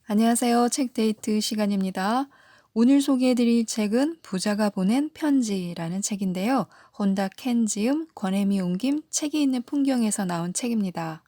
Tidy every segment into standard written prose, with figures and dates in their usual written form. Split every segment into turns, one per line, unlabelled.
안녕하세요. 책데이트 시간입니다. 오늘 소개해드릴 책은 부자가 보낸 편지라는 책인데요. 혼다 켄지음, 권혜미 옮김, 책이 있는 풍경에서 나온 책입니다.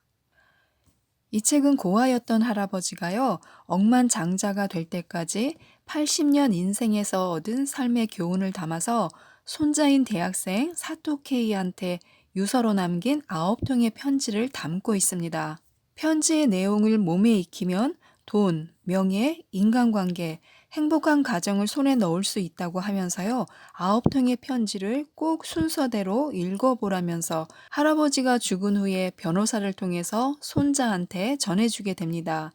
이 책은 고아였던 할아버지가요, 억만장자가 될 때까지 80년 인생에서 얻은 삶의 교훈을 담아서 손자인 대학생 사토케이한테 유서로 남긴 9통의 편지를 담고 있습니다. 편지의 내용을 몸에 익히면 돈, 명예, 인간관계, 행복한 가정을 손에 넣을 수 있다고 하면서요. 9통의 편지를 꼭 순서대로 읽어보라면서 할아버지가 죽은 후에 변호사를 통해서 손자한테 전해주게 됩니다.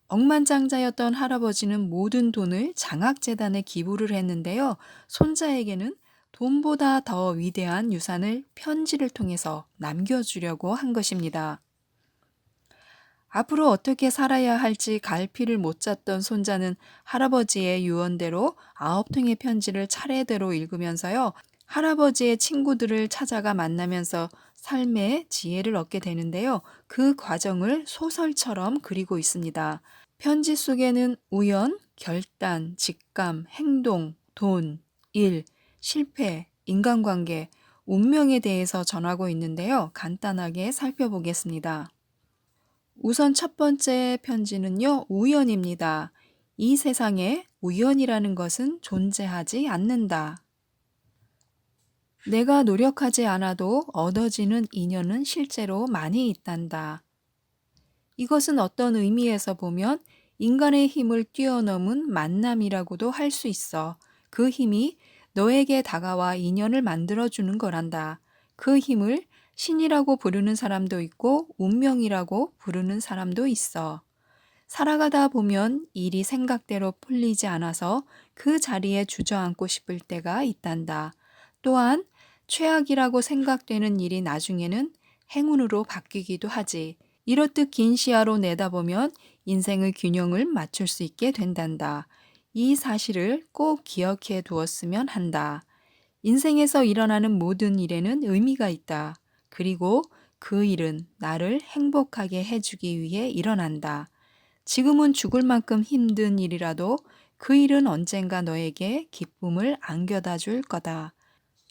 억만장자였던 할아버지는 모든 돈을 장학재단에 기부를 했는데요. 손자에게는 돈보다 더 위대한 유산을 편지를 통해서 남겨주려고 한 것입니다. 앞으로 어떻게 살아야 할지 갈피를 못 잡던 손자는 할아버지의 유언대로 9통의 편지를 차례대로 읽으면서요. 할아버지의 친구들을 찾아가 만나면서 삶의 지혜를 얻게 되는데요. 그 과정을 소설처럼 그리고 있습니다. 편지 속에는 우연, 결단, 직감, 행동, 돈, 일, 실패, 인간관계, 운명에 대해서 전하고 있는데요. 간단하게 살펴보겠습니다. 우선 첫 번째 편지는요, 우연입니다. 이 세상에 우연이라는 것은 존재하지 않는다. 내가 노력하지 않아도 얻어지는 인연은 실제로 많이 있단다. 이것은 어떤 의미에서 보면 인간의 힘을 뛰어넘은 만남이라고도 할 수 있어. 그 힘이 너에게 다가와 인연을 만들어주는 거란다. 그 힘을 신이라고 부르는 사람도 있고 운명이라고 부르는 사람도 있어. 살아가다 보면 일이 생각대로 풀리지 않아서 그 자리에 주저앉고 싶을 때가 있단다. 또한 최악이라고 생각되는 일이 나중에는 행운으로 바뀌기도 하지. 이렇듯 긴 시야로 내다보면 인생의 균형을 맞출 수 있게 된단다. 이 사실을 꼭 기억해 두었으면 한다. 인생에서 일어나는 모든 일에는 의미가 있다. 그리고 그 일은 나를 행복하게 해주기 위해 일어난다. 지금은 죽을 만큼 힘든 일이라도 그 일은 언젠가 너에게 기쁨을 안겨다 줄 거다.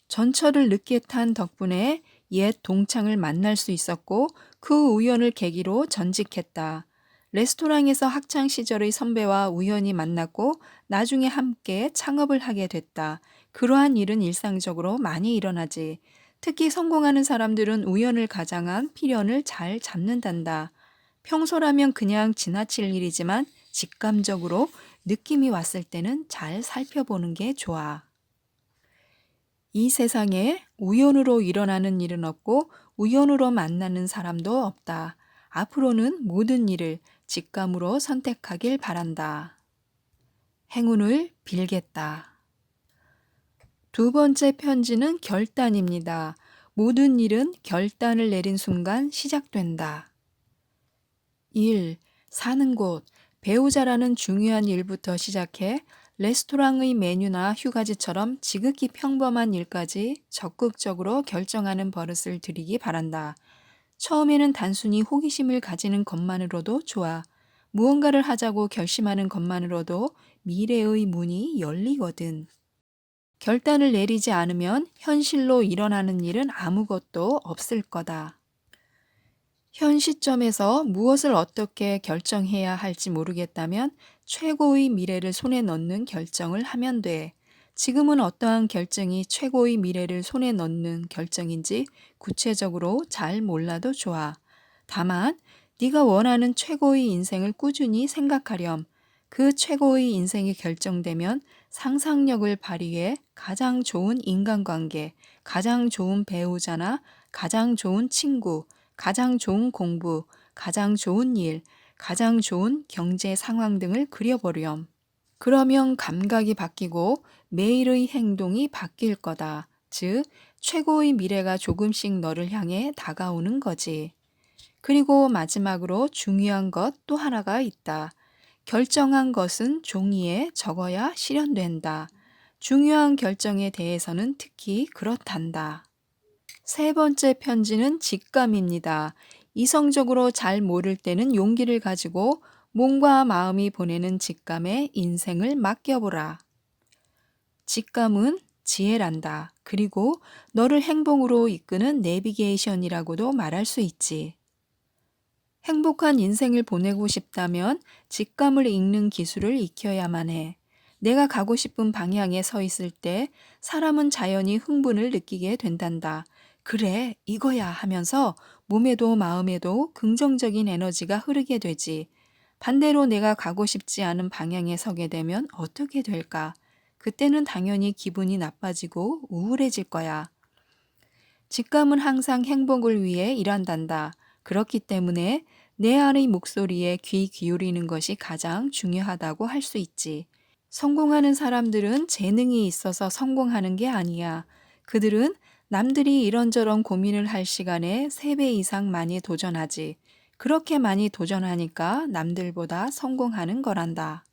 전철을 늦게 탄 덕분에 옛 동창을 만날 수 있었고 그 우연을 계기로 전직했다. 레스토랑에서 학창 시절의 선배와 우연히 만났고 나중에 함께 창업을 하게 됐다. 그러한 일은 일상적으로 많이 일어나지. 특히 성공하는 사람들은 우연을 가장한 필연을 잘 잡는단다. 평소라면 그냥 지나칠 일이지만 직감적으로 느낌이 왔을 때는 잘 살펴보는 게 좋아. 이 세상에 우연으로 일어나는 일은 없고 우연으로 만나는 사람도 없다. 앞으로는 모든 일을 직감으로 선택하길 바란다. 행운을 빌겠다. 두 번째 편지는 결단입니다. 모든 일은 결단을 내린 순간 시작된다. 일, 사는 곳, 배우자라는 중요한 일부터 시작해 레스토랑의 메뉴나 휴가지처럼 지극히 평범한 일까지 적극적으로 결정하는 버릇을 들이기 바란다. 처음에는 단순히 호기심을 가지는 것만으로도 좋아. 무언가를 하자고 결심하는 것만으로도 미래의 문이 열리거든. 결단을 내리지 않으면 현실로 일어나는 일은 아무것도 없을 거다. 현 시점에서 무엇을 어떻게 결정해야 할지 모르겠다면 최고의 미래를 손에 넣는 결정을 하면 돼. 지금은 어떠한 결정이 최고의 미래를 손에 넣는 결정인지 구체적으로 잘 몰라도 좋아. 다만 네가 원하는 최고의 인생을 꾸준히 생각하렴. 그 최고의 인생이 결정되면 상상력을 발휘해 가장 좋은 인간관계, 가장 좋은 배우자나 가장 좋은 친구, 가장 좋은 공부, 가장 좋은 일, 가장 좋은 경제 상황 등을 그려보렴. 그러면 감각이 바뀌고 매일의 행동이 바뀔 거다. 즉, 최고의 미래가 조금씩 너를 향해 다가오는 거지. 그리고 마지막으로 중요한 것 또 하나가 있다. 결정한 것은 종이에 적어야 실현된다. 중요한 결정에 대해서는 특히 그렇단다. 세 번째 편지는 직감입니다. 이성적으로 잘 모를 때는 용기를 가지고 몸과 마음이 보내는 직감에 인생을 맡겨보라. 직감은 지혜란다. 그리고 너를 행복으로 이끄는 내비게이션이라고도 말할 수 있지. 행복한 인생을 보내고 싶다면 직감을 읽는 기술을 익혀야만 해. 내가 가고 싶은 방향에 서 있을 때 사람은 자연히 흥분을 느끼게 된단다. 그래, 이거야 하면서 몸에도 마음에도 긍정적인 에너지가 흐르게 되지. 반대로 내가 가고 싶지 않은 방향에 서게 되면 어떻게 될까? 그때는 당연히 기분이 나빠지고 우울해질 거야. 직감은 항상 행복을 위해 일한단다. 그렇기 때문에 내 안의 목소리에 귀 기울이는 것이 가장 중요하다고 할 수 있지. 성공하는 사람들은 재능이 있어서 성공하는 게 아니야. 그들은 남들이 이런저런 고민을 할 시간에 3배 이상 많이 도전하지. 그렇게 많이 도전하니까 남들보다 성공하는 거란다.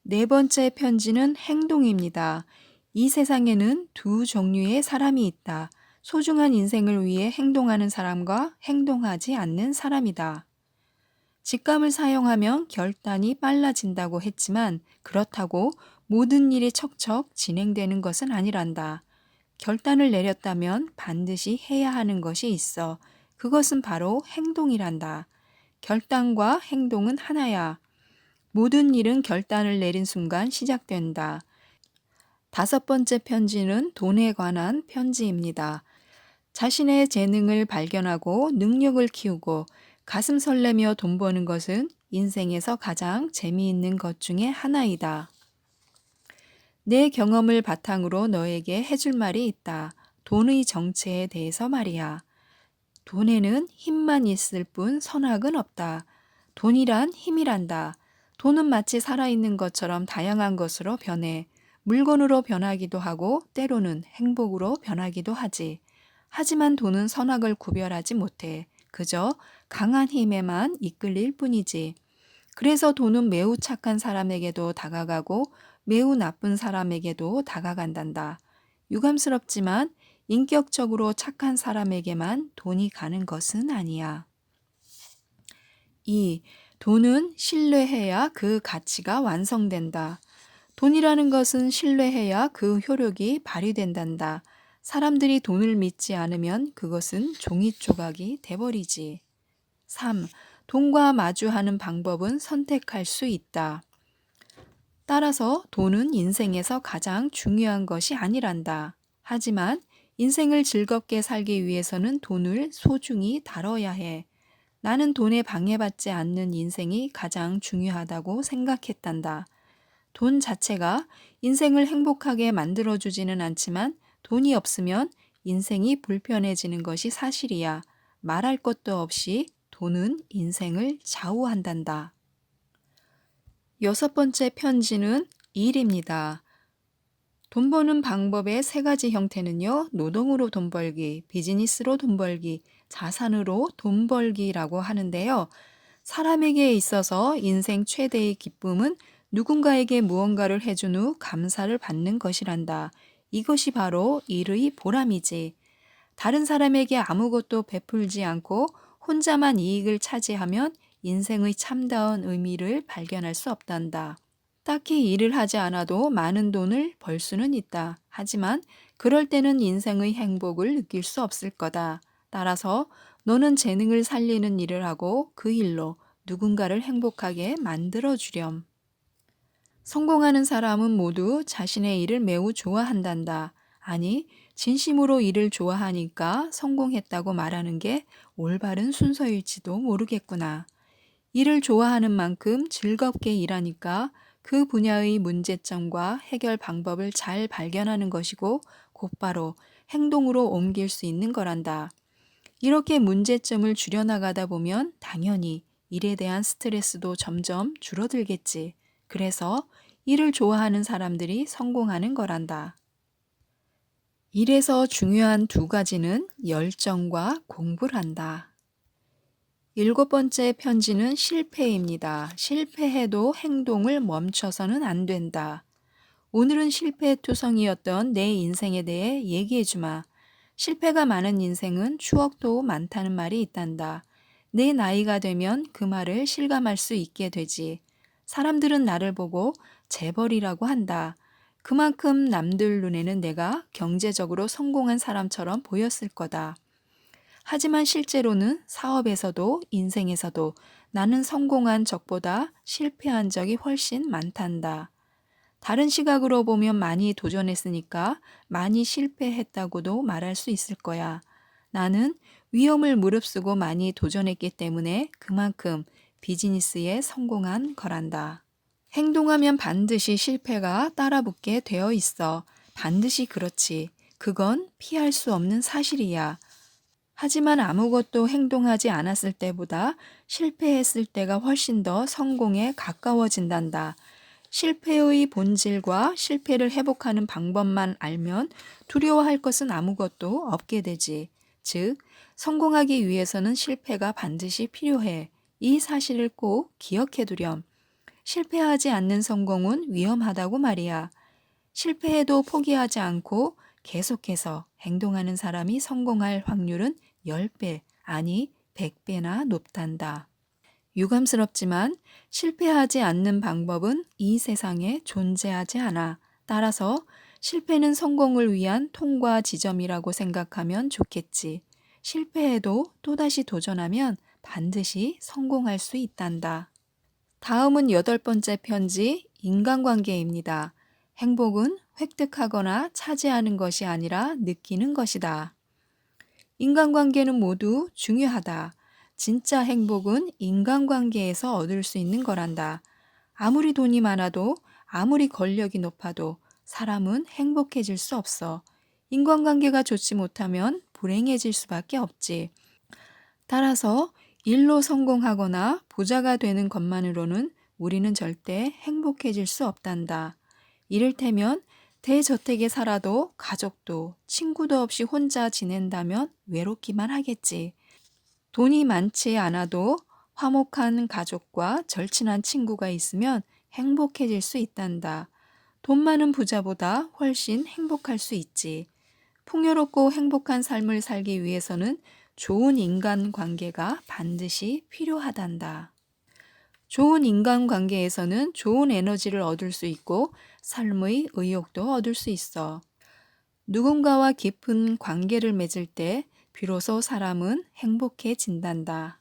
네 번째 편지는 행동입니다. 이 세상에는 두 종류의 사람이 있다. 소중한 인생을 위해 행동하는 사람과 행동하지 않는 사람이다. 직감을 사용하면 결단이 빨라진다고 했지만 그렇다고 모든 일이 척척 진행되는 것은 아니란다. 결단을 내렸다면 반드시 해야 하는 것이 있어. 그것은 바로 행동이란다. 결단과 행동은 하나야. 모든 일은 결단을 내린 순간 시작된다. 5번째 편지는 돈에 관한 편지입니다. 자신의 재능을 발견하고 능력을 키우고 가슴 설레며 돈 버는 것은 인생에서 가장 재미있는 것 중에 하나이다. 내 경험을 바탕으로 너에게 해줄 말이 있다. 돈의 정체에 대해서 말이야. 돈에는 힘만 있을 뿐 선악은 없다. 돈이란 힘이란다. 돈은 마치 살아있는 것처럼 다양한 것으로 변해 물건으로 변하기도 하고 때로는 행복으로 변하기도 하지. 하지만 돈은 선악을 구별하지 못해. 그저 강한 힘에만 이끌릴 뿐이지. 그래서 돈은 매우 착한 사람에게도 다가가고 매우 나쁜 사람에게도 다가간단다. 유감스럽지만 인격적으로 착한 사람에게만 돈이 가는 것은 아니야. 2. 돈은 신뢰해야 그 가치가 완성된다. 돈이라는 것은 신뢰해야 그 효력이 발휘된단다. 사람들이 돈을 믿지 않으면 그것은 종이 조각이 돼버리지. 3. 돈과 마주하는 방법은 선택할 수 있다. 따라서 돈은 인생에서 가장 중요한 것이 아니란다. 하지만 인생을 즐겁게 살기 위해서는 돈을 소중히 다뤄야 해. 나는 돈에 방해받지 않는 인생이 가장 중요하다고 생각했단다. 돈 자체가 인생을 행복하게 만들어주지는 않지만 돈이 없으면 인생이 불편해지는 것이 사실이야. 말할 것도 없이 돈은 인생을 좌우한단다. 6번째 편지는 일입니다. 돈 버는 방법의 3가지 형태는요, 노동으로 돈 벌기, 비즈니스로 돈 벌기, 자산으로 돈 벌기라고 하는데요. 사람에게 있어서 인생 최대의 기쁨은 누군가에게 무언가를 해준 후 감사를 받는 것이란다. 이것이 바로 일의 보람이지. 다른 사람에게 아무것도 베풀지 않고 혼자만 이익을 차지하면 인생의 참다운 의미를 발견할 수 없단다. 딱히 일을 하지 않아도 많은 돈을 벌 수는 있다. 하지만 그럴 때는 인생의 행복을 느낄 수 없을 거다. 따라서 너는 재능을 살리는 일을 하고 그 일로 누군가를 행복하게 만들어 주렴. 성공하는 사람은 모두 자신의 일을 매우 좋아한단다. 아니, 진심으로 일을 좋아하니까 성공했다고 말하는 게 올바른 순서일지도 모르겠구나. 일을 좋아하는 만큼 즐겁게 일하니까 그 분야의 문제점과 해결 방법을 잘 발견하는 것이고 곧바로 행동으로 옮길 수 있는 거란다. 이렇게 문제점을 줄여나가다 보면 당연히 일에 대한 스트레스도 점점 줄어들겠지. 그래서 일을 좋아하는 사람들이 성공하는 거란다. 일에서 중요한 2가지는 열정과 공부란다. 7번째 편지는 실패입니다. 실패해도 행동을 멈춰서는 안 된다. 오늘은 실패투성이었던 내 인생에 대해 얘기해주마. 실패가 많은 인생은 추억도 많다는 말이 있단다. 내 나이가 되면 그 말을 실감할 수 있게 되지. 사람들은 나를 보고 재벌이라고 한다. 그만큼 남들 눈에는 내가 경제적으로 성공한 사람처럼 보였을 거다. 하지만 실제로는 사업에서도 인생에서도 나는 성공한 적보다 실패한 적이 훨씬 많단다. 다른 시각으로 보면 많이 도전했으니까 많이 실패했다고도 말할 수 있을 거야. 나는 위험을 무릅쓰고 많이 도전했기 때문에 그만큼 비즈니스에 성공한 거란다. 행동하면 반드시 실패가 따라붙게 되어 있어. 반드시 그렇지. 그건 피할 수 없는 사실이야. 하지만 아무것도 행동하지 않았을 때보다 실패했을 때가 훨씬 더 성공에 가까워진단다. 실패의 본질과 실패를 회복하는 방법만 알면 두려워할 것은 아무것도 없게 되지. 즉, 성공하기 위해서는 실패가 반드시 필요해. 이 사실을 꼭 기억해 두렴. 실패하지 않는 성공은 위험하다고 말이야. 실패해도 포기하지 않고 계속해서 행동하는 사람이 성공할 확률은 10배, 아니 100배나 높단다. 유감스럽지만 실패하지 않는 방법은 이 세상에 존재하지 않아. 따라서 실패는 성공을 위한 통과 지점이라고 생각하면 좋겠지. 실패해도 또다시 도전하면 반드시 성공할 수 있단다. 다음은 8번째 편지, 인간관계입니다. 행복은 획득하거나 차지하는 것이 아니라 느끼는 것이다. 인간관계는 모두 중요하다. 진짜 행복은 인간관계에서 얻을 수 있는 거란다. 아무리 돈이 많아도 아무리 권력이 높아도 사람은 행복해질 수 없어. 인간관계가 좋지 못하면 불행해질 수밖에 없지. 따라서 일로 성공하거나 부자가 되는 것만으로는 우리는 절대 행복해질 수 없단다. 이를테면 대저택에 살아도 가족도 친구도 없이 혼자 지낸다면 외롭기만 하겠지. 돈이 많지 않아도 화목한 가족과 절친한 친구가 있으면 행복해질 수 있단다. 돈 많은 부자보다 훨씬 행복할 수 있지. 풍요롭고 행복한 삶을 살기 위해서는 좋은 인간관계가 반드시 필요하단다. 좋은 인간관계에서는 좋은 에너지를 얻을 수 있고 삶의 의욕도 얻을 수 있어. 누군가와 깊은 관계를 맺을 때 비로소 사람은 행복해진단다.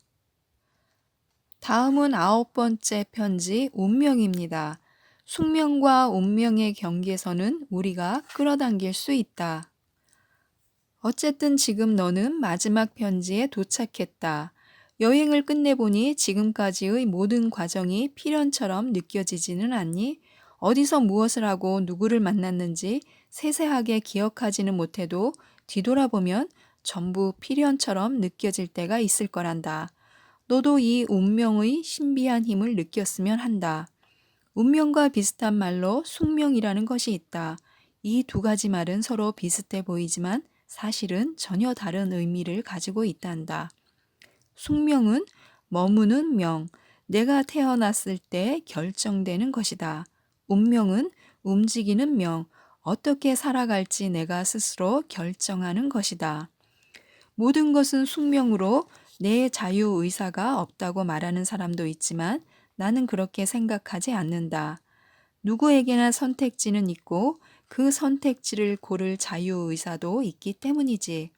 다음은 9번째 편지, 운명입니다. 숙명과 운명의 경계선은 우리가 끌어당길 수 있다. 어쨌든 지금 너는 마지막 편지에 도착했다. 여행을 끝내보니 지금까지의 모든 과정이 필연처럼 느껴지지는 않니? 어디서 무엇을 하고 누구를 만났는지 세세하게 기억하지는 못해도 뒤돌아보면 전부 필연처럼 느껴질 때가 있을 거란다. 너도 이 운명의 신비한 힘을 느꼈으면 한다. 운명과 비슷한 말로 숙명이라는 것이 있다. 이 두 가지 말은 서로 비슷해 보이지만 사실은 전혀 다른 의미를 가지고 있단다. 숙명은 머무는 명, 내가 태어났을 때 결정되는 것이다. 운명은 움직이는 명, 어떻게 살아갈지 내가 스스로 결정하는 것이다. 모든 것은 숙명으로 내 자유의사가 없다고 말하는 사람도 있지만 나는 그렇게 생각하지 않는다. 누구에게나 선택지는 있고 그 선택지를 고를 자유의사도 있기 때문이지.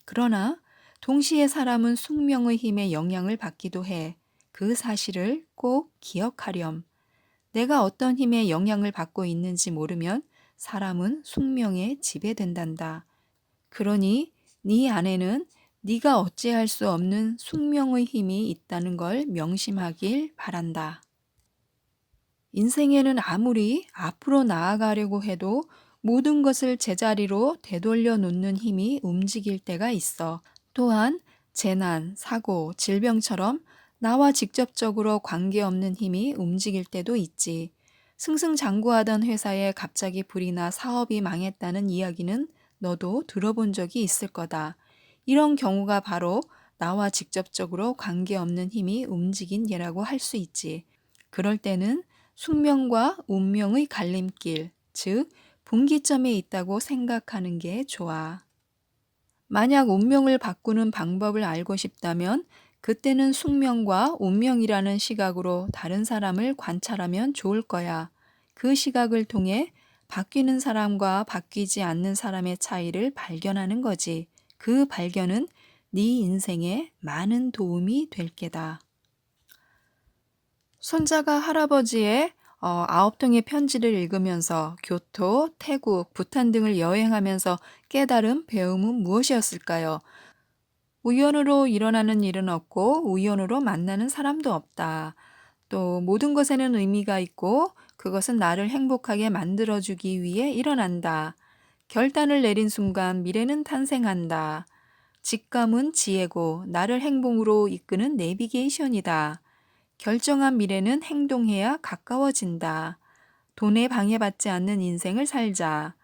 그러나 동시에 사람은 숙명의 힘에 영향을 받기도 해. 그 사실을 꼭 기억하렴. 내가 어떤 힘에 영향을 받고 있는지 모르면 사람은 숙명에 지배된단다. 그러니 네 안에는 네가 어찌할 수 없는 숙명의 힘이 있다는 걸 명심하길 바란다. 인생에는 아무리 앞으로 나아가려고 해도 모든 것을 제자리로 되돌려 놓는 힘이 움직일 때가 있어. 또한 재난, 사고, 질병처럼 나와 직접적으로 관계없는 힘이 움직일 때도 있지. 승승장구하던 회사에 갑자기 불이 나 사업이 망했다는 이야기는 너도 들어본 적이 있을 거다. 이런 경우가 바로 나와 직접적으로 관계없는 힘이 움직인 예라고 할 수 있지. 그럴 때는 숙명과 운명의 갈림길, 즉 분기점에 있다고 생각하는 게 좋아. 만약 운명을 바꾸는 방법을 알고 싶다면 그때는 숙명과 운명이라는 시각으로 다른 사람을 관찰하면 좋을 거야. 그 시각을 통해 바뀌는 사람과 바뀌지 않는 사람의 차이를 발견하는 거지. 그 발견은 네 인생에 많은 도움이 될 게다. 손자가 할아버지의 9통의 편지를 읽으면서 교토, 태국, 부탄 등을 여행하면서 깨달은 배움은 무엇이었을까요? 우연으로 일어나는 일은 없고 우연으로 만나는 사람도 없다. 또 모든 것에는 의미가 있고 그것은 나를 행복하게 만들어주기 위해 일어난다. 결단을 내린 순간 미래는 탄생한다. 직감은 지혜고 나를 행복으로 이끄는 내비게이션이다. 결정한 미래는 행동해야 가까워진다. 돈에 방해받지 않는 인생을 살자.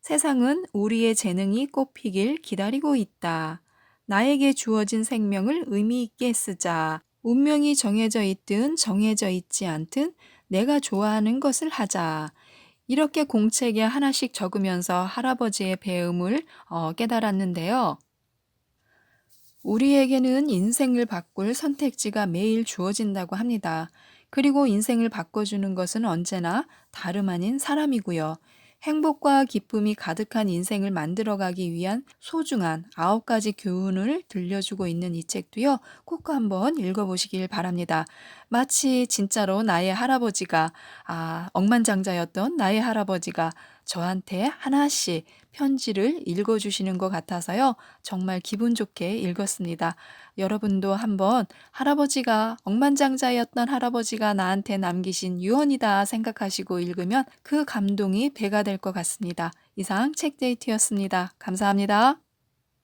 세상은 우리의 재능이 꽃피길 기다리고 있다. 나에게 주어진 생명을 의미 있게 쓰자. 운명이 정해져 있든 정해져 있지 않든 내가 좋아하는 것을 하자. 이렇게 공책에 하나씩 적으면서 할아버지의 배움을 깨달았는데요. 우리에게는 인생을 바꿀 선택지가 매일 주어진다고 합니다. 그리고 인생을 바꿔주는 것은 언제나 다름 아닌 사람이고요. 행복과 기쁨이 가득한 인생을 만들어가기 위한 소중한 9가지 교훈을 들려주고 있는 이 책도요. 꼭 한번 읽어보시길 바랍니다. 마치 진짜로 나의 할아버지가, 억만장자였던 나의 할아버지가 저한테 하나씩 편지를 읽어주시는 것 같아서요. 정말 기분 좋게 읽었습니다. 여러분도 한번 할아버지가 억만장자였던 할아버지가 나한테 남기신 유언이다 생각하시고 읽으면 그 감동이 배가 될 것 같습니다. 이상 책데이트였습니다. 감사합니다.